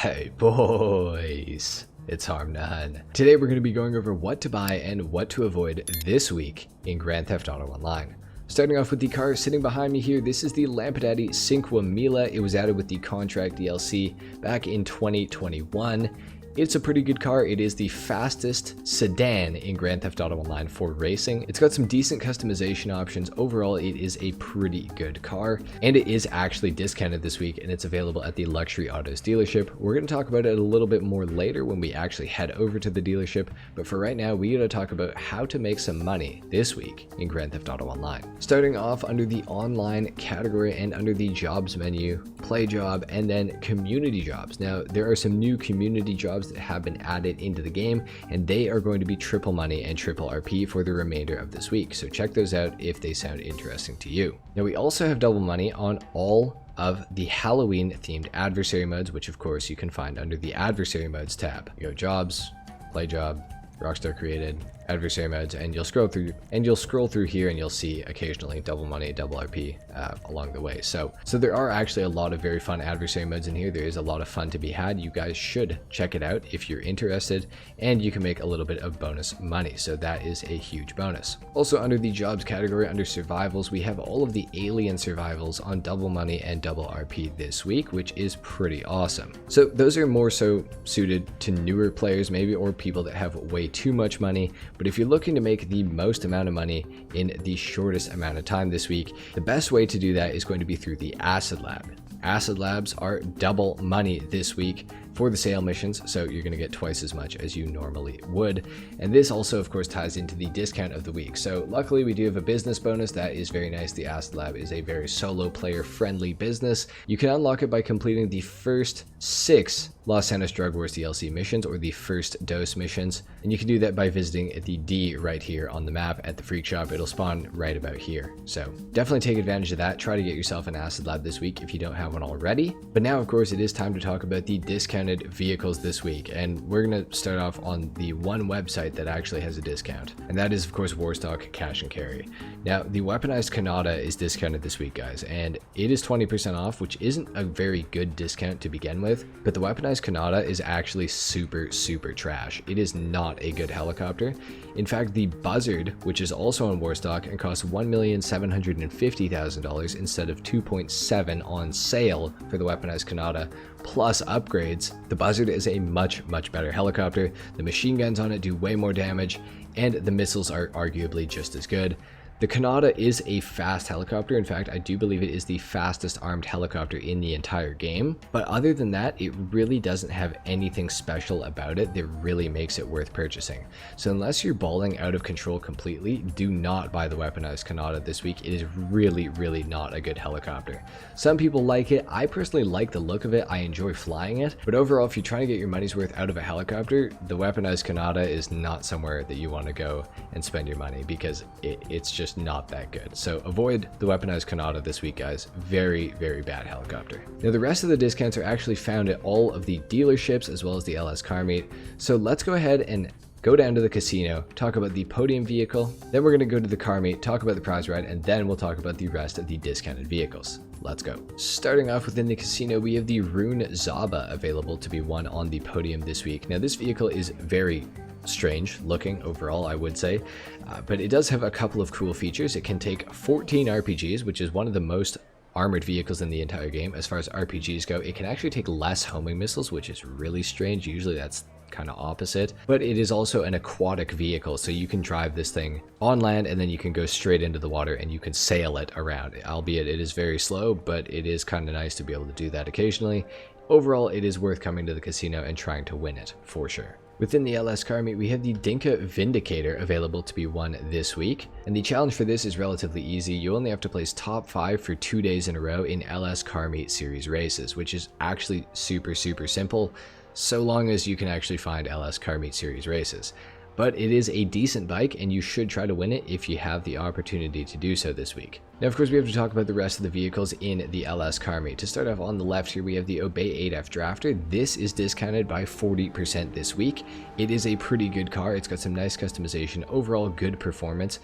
Hey boys, it's HarmNone. Today we're going to be going over what to buy and what to avoid this week in Grand Theft Auto Online. Starting off with the car sitting behind me here, this is the Lampadati Cinquemila. It was added with the contract DLC back in 2021. It's a pretty good car. It is the fastest sedan in Grand Theft Auto Online for racing. It's got some decent customization options. Overall, it is a pretty good car, and it is actually discounted this week, and it's available at the Luxury Autos dealership. We're going to talk about it a little bit more later when we actually head over to the dealership, but for right now, we got to talk about how to make some money this week in Grand Theft Auto Online. Starting off under the online category and under the jobs menu, play job, and then community jobs. Now, there are some new community jobs that have been added into the game, and they are going to be triple money and triple RP for the remainder of this week, so check those out if they sound interesting to you. Now we also have double money on all of the Halloween themed adversary modes, which of course you can find under the adversary modes tab. You go jobs, play job, ROCKSTAR created, adversary modes, and you'll scroll through here and you'll see occasionally double money, double RP along the way. So there are actually a lot of very fun adversary modes in here. There is a lot of fun to be had. You guys should check it out if you're interested, and you can make a little bit of bonus money, so that is a huge bonus. Also under the jobs category, under survivals, we have all of the alien survivals on double money and double RP this week, which is pretty awesome. So those are more so suited to newer players maybe, or people that have way too much money. But if you're looking to make the most amount of money in the shortest amount of time this week, the best way to do that is going to be through the Acid Lab. Acid Labs are double money this week for the sale missions, so you're going to get twice as much as you normally would. And this also of course ties into the discount of the week. So luckily we do have a business bonus that is very nice. The Acid Lab is a very solo player friendly business. You can unlock it by completing the first 6 Los Santos Drug Wars DLC missions, or the first dose missions, and you can do that by visiting the D right here on the map at the Freak Shop. It'll spawn right about here, so definitely take advantage of that. Try to get yourself an Acid Lab this week if you don't have one already. But now of course it is time to talk about the discounted vehicles this week, and we're going to start off on the one website that actually has a discount, and that is of course Warstock Cash and Carry. Now the weaponized Kanata is discounted this week, guys, and it is 20% off, which isn't a very good discount to begin with, but the weaponized Kanata is actually super trash. It is not a good helicopter. In fact, the Buzzard, which is also on Warstock and costs $1,750,000 instead of 2.7 on sale for the weaponized Kanata, plus upgrades, the Buzzard is a much better helicopter. The machine guns on it do way more damage, and the missiles are arguably just as good. The Kanata is a fast helicopter. In fact, I do believe it is the fastest armed helicopter in the entire game. But other than that, it really doesn't have anything special about it that really makes it worth purchasing. So unless you're balling out of control completely, do not buy the weaponized Kanata this week. It is really not a good helicopter. Some people like it. I personally like the look of it. I enjoy flying it. But overall, if you're trying to get your money's worth out of a helicopter, the weaponized Kanata is not somewhere that you want to go and spend your money, because it's just not that good. So avoid the weaponized Kanata this week, guys. Very bad helicopter. Now the rest of the discounts are actually found at all of the dealerships as well as the LS car meet. So let's go ahead and go down to the casino, talk about the podium vehicle, then we're going to go to the car meet, talk about the prize ride, and then we'll talk about the rest of the discounted vehicles. Let's go. Starting off within the casino, we have the Rune Zaba available to be won on the podium this week. Now this vehicle is very strange looking overall, I would say, but it does have a couple of cool features. It can take 14 RPGs, which is one of the most armored vehicles in the entire game. As far as RPGs go, it can actually take less homing missiles, which is really strange. Usually that's kind of opposite, but it is also an aquatic vehicle, so you can drive this thing on land and then you can go straight into the water and you can sail it around, albeit it is very slow, but it is kind of nice to be able to do that occasionally. Overall, it is worth coming to the casino and trying to win it for sure. Within the LS car meet, we have the Dinka Vindicator available to be won this week, and the challenge for this is relatively easy. You only have to place top 5 for 2 days in a row in LS car meet series races, which is actually super simple, so long as you can actually find LS car meet series races. But it is a decent bike, and you should try to win it if you have the opportunity to do so this week. Now, of course, we have to talk about the rest of the vehicles in the LS car meet. To start off on the left here, we have the Obey 8F Drafter. This is discounted by 40% this week. It is a pretty good car. It's got some nice customization, overall good performance.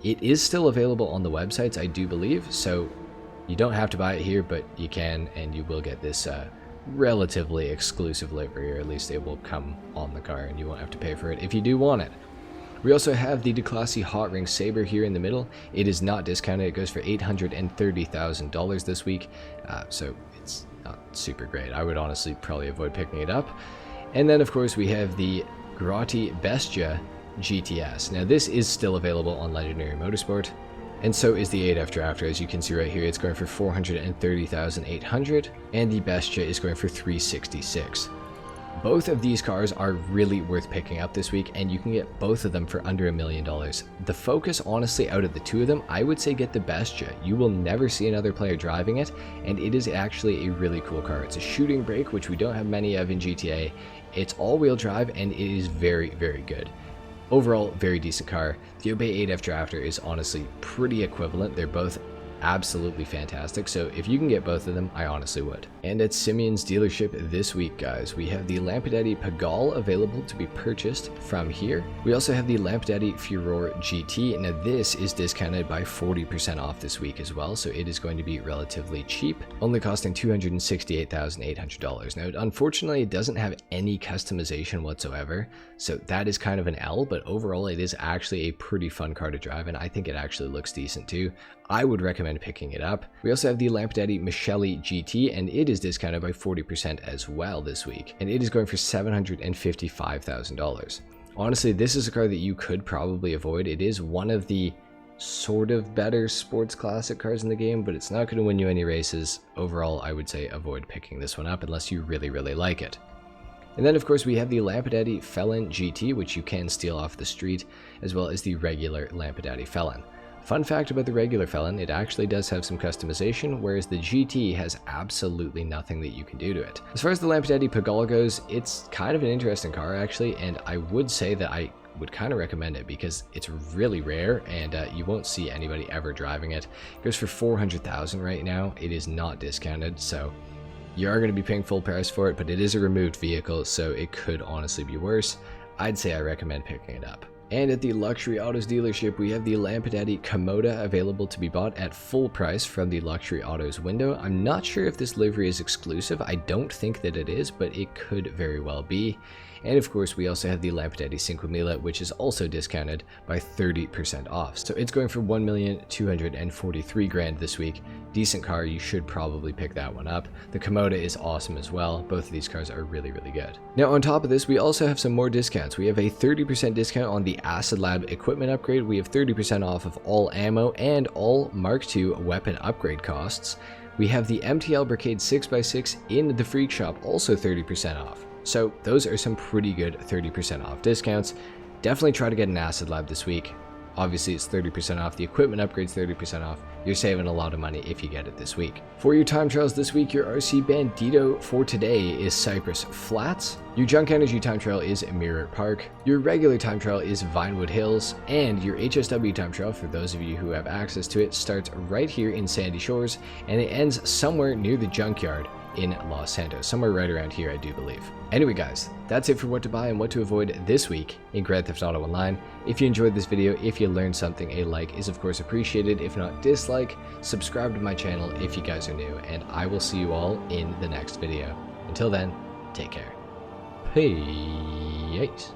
It is still available on the websites, I do believe, so you don't have to buy it here, but you can, and you will get this relatively exclusive livery, or at least it will come on the car and you won't have to pay for it if you do want it. We also have the Declassy Hot Ring Saber here in the middle. It is not discounted. It goes for $830,000 this week, so it's not super great. I would honestly probably avoid picking it up. And then, of course, we have the Grotti Bestia GTS. Now, this is still available on Legendary Motorsport, and so is the 8F Drafter. As you can see right here, it's going for $430,800, and the Bestia is going for $366,000. Both of these cars are really worth picking up this week, and you can get both of them for under $1 million. The focus, honestly, out of the two of them, I would say get the Bestia. You will never see another player driving it, and it is actually a really cool car. It's a shooting brake, which we don't have many of in GTA. It's all-wheel drive, and it is very, very good. Overall, very decent car. The Obey 8F Drafter is honestly pretty equivalent. They're both absolutely fantastic, so if you can get both of them, I honestly would. And at Simeon's dealership this week, guys, we have the Lampadaddy Pagol available to be purchased from here. We also have the Lampadaddy Furore GT. Now this is discounted by 40% off this week as well, so it is going to be relatively cheap, only costing $268,800. Now unfortunately, it doesn't have any customization whatsoever, so that is kind of an L, but overall it is actually a pretty fun car to drive, and I think it actually looks decent too. I would recommend picking it up. We also have the Lampadaddy Michele GT, and it is discounted by 40% as well this week, and it is going for $755,000. Honestly, this is a car that you could probably avoid. It is one of the sort of better sports classic cars in the game, but it's not going to win you any races. Overall, I would say avoid picking this one up unless you really, really like it. And then, of course, we have the Lampadaddy Felon GT, which you can steal off the street, as well as the regular Lampadaddy Felon. Fun fact about the regular Felon, it actually does have some customization, whereas the GT has absolutely nothing that you can do to it. As far as the Lampadaddy Pagol goes, it's kind of an interesting car actually, and I would say that I would kind of recommend it because it's really rare, and you won't see anybody ever driving it. It goes for $400,000 right now. It is not discounted, so you are going to be paying full price for it, but it is a removed vehicle, so it could honestly be worse. I'd say I recommend picking it up. And at the Luxury Autos dealership, we have the Lampadaddy Komoda available to be bought at full price from the Luxury Autos window. I'm not sure if this livery is exclusive. I don't think that it is, but it could very well be. And of course, we also have the Lampadaddy Cinquemila, which is also discounted by 30% off. So it's going for $1,243,000 this week. Decent car, you should probably pick that one up. The Komoda is awesome as well. Both of these cars are really, really good. Now on top of this, we also have some more discounts. We have a 30% discount on the Acid Lab equipment upgrade. We have 30% off of all ammo and all Mark II weapon upgrade costs. We have the MTL Brigade 6x6 in the Freak Shop, also 30% off. So those are some pretty good 30% off discounts. Definitely try to get an Acid Lab this week. Obviously, it's 30% off. The equipment upgrade's 30% off. You're saving a lot of money if you get it this week. For your time trials this week, your RC Bandito for today is Cypress Flats. Your Junk Energy time trial is Mirror Park. Your regular time trial is Vinewood Hills. And your HSW time trial, for those of you who have access to it, starts right here in Sandy Shores, and it ends somewhere near the junkyard in Los Santos, somewhere right around here, I do believe. Anyway, guys, that's it for what to buy and what to avoid this week in Grand Theft Auto Online. If you enjoyed this video, if you learned something, a like is of course appreciated. If not, dislike. Subscribe to my channel if you guys are new, and I will see you all in the next video. Until then, take care. Peace.